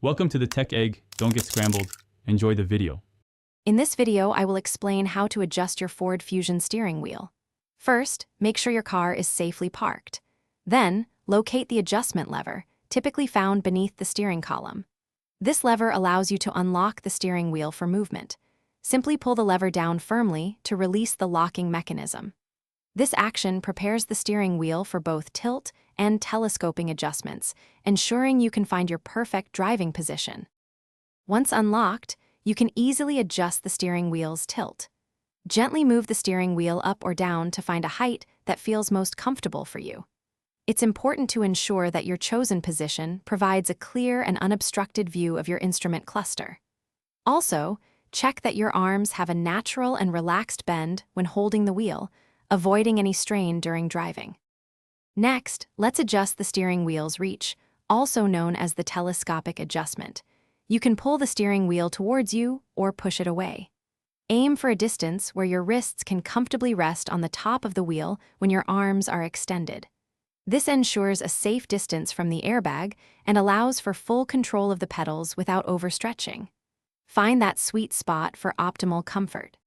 Welcome to the Tech Egg. Don't get scrambled. Enjoy the video. In this video, I will explain how to adjust your Ford Fusion steering wheel. First, make sure your car is safely parked. Then, locate the adjustment lever, typically found beneath the steering column. This lever allows you to unlock the steering wheel for movement. Simply pull the lever down firmly to release the locking mechanism. This action prepares the steering wheel for both tilt and telescoping adjustments, ensuring you can find your perfect driving position. Once unlocked, you can easily adjust the steering wheel's tilt. Gently move the steering wheel up or down to find a height that feels most comfortable for you. It's important to ensure that your chosen position provides a clear and unobstructed view of your instrument cluster. Also, check that your arms have a natural and relaxed bend when holding the wheel, avoiding any strain during driving. Next, let's adjust the steering wheel's reach, also known as the telescopic adjustment. You can pull the steering wheel towards you or push it away. Aim for a distance where your wrists can comfortably rest on the top of the wheel when your arms are extended. This ensures a safe distance from the airbag and allows for full control of the pedals without overstretching. Find that sweet spot for optimal comfort.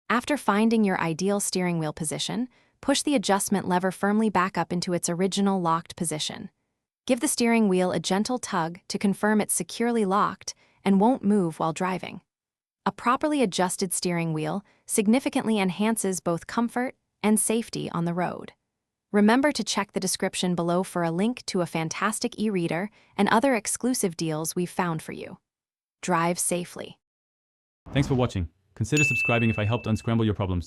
After finding your ideal steering wheel position, push the adjustment lever firmly back up into its original locked position. Give the steering wheel a gentle tug to confirm it's securely locked and won't move while driving. A properly adjusted steering wheel significantly enhances both comfort and safety on the road. Remember to check the description below for a link to a fantastic e-reader and other exclusive deals we've found for you. Drive safely. Thanks for watching. Consider subscribing if I helped unscramble your problems.